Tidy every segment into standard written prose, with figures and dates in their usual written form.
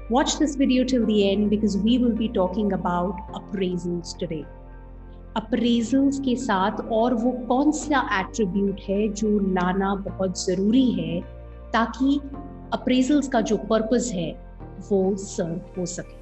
Watch this video till the end because we will be talking about appraisals today. Appraisals के साथ और वो कौन सा attribute है जो लाना बहुत ज़रूरी है ताकि appraisals का जो purpose है वो serve हो सके.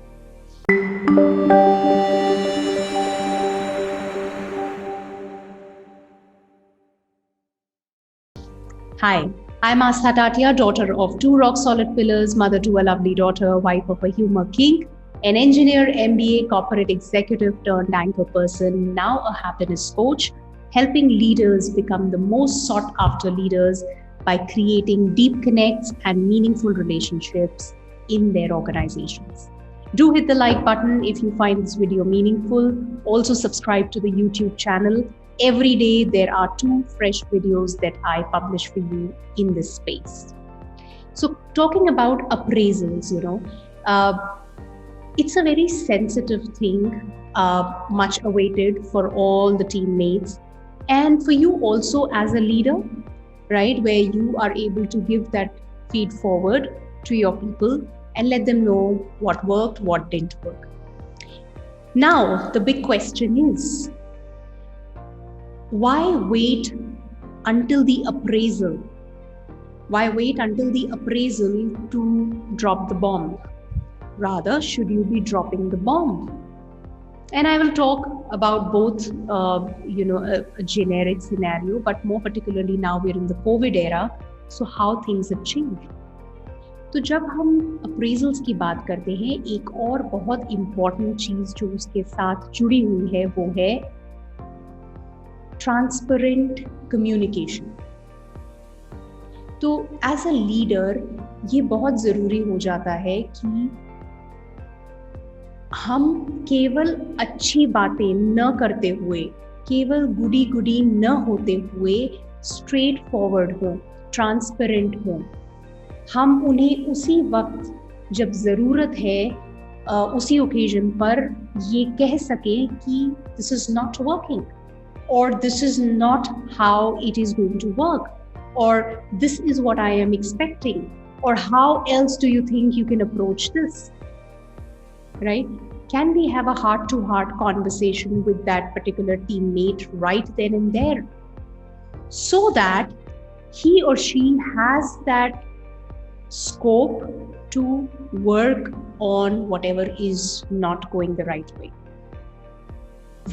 Hi, I'm Astha Tatia, daughter of two rock-solid pillars, mother to a lovely daughter, wife of a humor king, an engineer, MBA, corporate executive turned anchor person, now a happiness coach, helping leaders become the most sought-after leaders by creating deep connects and meaningful relationships in their organizations. Do hit the like button if you find this video meaningful. Also subscribe to the YouTube channel. Every day there are 2 fresh videos that I publish for you in this space. So talking about appraisals, it's a very sensitive thing, much awaited for all the teammates and for you also as a leader, right? Where you are able to give that feed forward to your people and let them know what worked, what didn't work. Now, the big question is, why wait until the appraisal? Why wait until the appraisal to drop the bomb? Rather, should you be dropping the bomb? And I will talk about both, a generic scenario, but more particularly now we're in the COVID era, so how things have changed. तो जब हम appraisals की बात करते हैं, एक और बहुत इम्पॉर्टेंट चीज़ जो उसके साथ जुड़ी हुई है वो है ट्रांसपेरेंट कम्युनिकेशन. तो एज अ लीडर ये बहुत ज़रूरी हो जाता है कि हम केवल अच्छी बातें न करते हुए, केवल गुडी गुडी न होते हुए स्ट्रेट फॉरवर्ड हो, ट्रांसपेरेंट हो. हम उन्हें उसी वक्त जब ज़रूरत है उसी ओकेजन पर ये कह सकें कि दिस इज़ नॉट वर्किंग, और this is not how it is going to work, और this is what I am expecting, और how else do you think you can approach this, right? Can we have a heart-to-heart conversation with that particular teammate right then and there, so that he or she has that scope to work on whatever is not going the right way?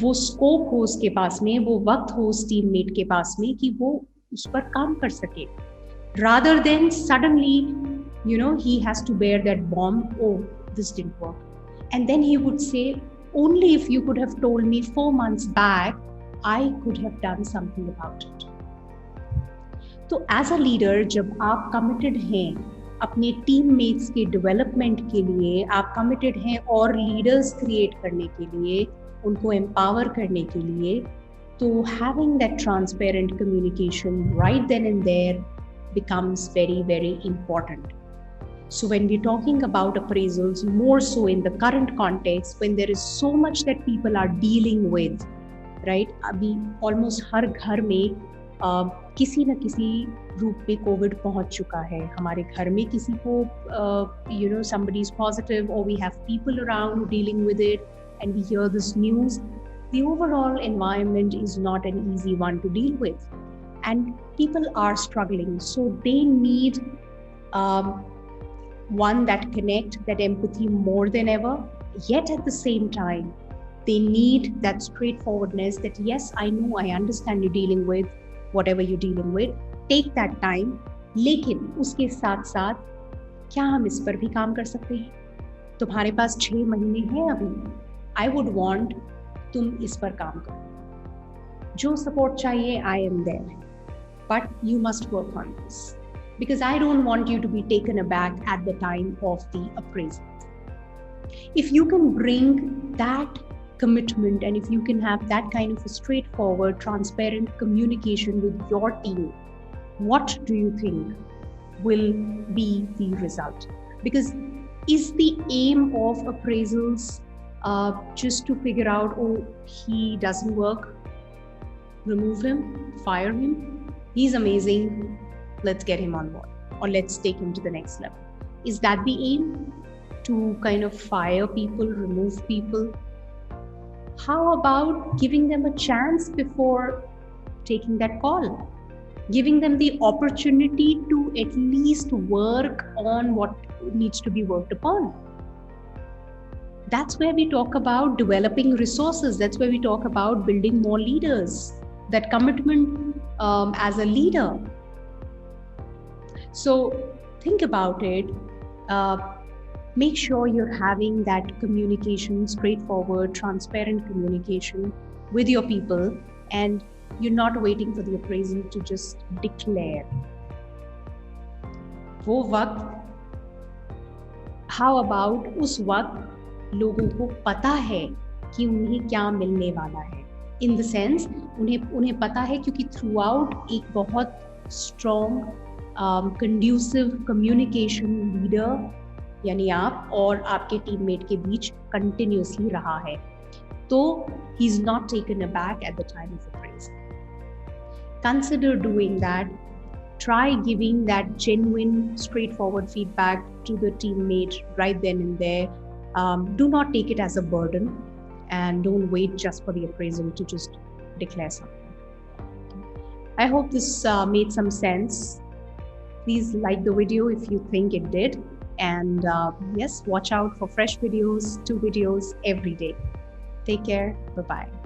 वो scope हो उसके पास में, वो वक्त हो उस teammate के पास में कि वो उस पर काम कर सके, rather than suddenly he has to bear that bomb. Oh, this didn't work. And then he would say, only if you could have told me 4 months back, I could have done something about it. तो as a leader जब आप committed हैं अपने teammates के development के लिए, आप committed हैं और लीडर्स क्रिएट करने के लिए, उनको एम्पावर करने के लिए, तो having that transparent communication right then and there becomes very, very important. So when we're talking about appraisals, more so in the current context, when there is so much that people are dealing with, right? अभी almost हर घर में किसी न किसी रूप में Covid पहुंच चुका है. हमारे घर में किसी को somebody is positive, or we have people around dealing with it, and we hear this news. The overall environment is not an easy one to deal with, and people are struggling. So they need one that connect, that empathy more than ever. Yet at the same time, they need that straightforwardness that yes, I know, I understand you're dealing with whatever you're dealing with. Take that time. लेकिन उसके साथ साथ क्या हम इस पर भी काम कर सकते हैं? तुम्हारे पास 6 महीने हैं अभी. I would want तुम इस पर काम करो. जो सपोर्ट चाहिए, I am there. But you must work on this. Because I don't want you to be taken aback at the time of the appraisal. If you can bring that commitment, and if you can have that kind of a straightforward, transparent communication with your team, what do you think will be the result? Because is the aim of appraisals just to figure out, oh, he doesn't work, remove him, fire him, he's amazing, let's get him on board, or let's take him to the next level? Is that the aim? to kind of fire people, remove people. How about giving them a chance before taking that call? Giving them the opportunity to at least work on what needs to be worked upon. That's where we talk about developing resources. That's where we talk about building more leaders, that commitment as a leader. So think about it. Make sure you're having that communication, straightforward, transparent communication with your people, and you're not waiting for the appraisal to just declare. वो वक्त, how about उस वक्त लोगों को पता है कि उन्हें क्या मिलने वाला है, इन द सेंस उन्हें पता है क्योंकि थ्रू आउट एक बहुत स्ट्रॉन्ग कंड्यूसिव कम्युनिकेशन लीडर यानी आप और आपके टीममेट के बीच कंटिन्यूसली रहा है, तो he is not taken aback at the time of appraisal. Consider doing that. Try giving that genuine, straightforward feedback to the teammate right then and there. Do not take it as a burden, and don't wait just for the appraisal to just declare something. I hope this made some sense. Please like the video if you think it did. And yes, watch out for fresh videos, 2 videos every day. Take care. Bye-bye.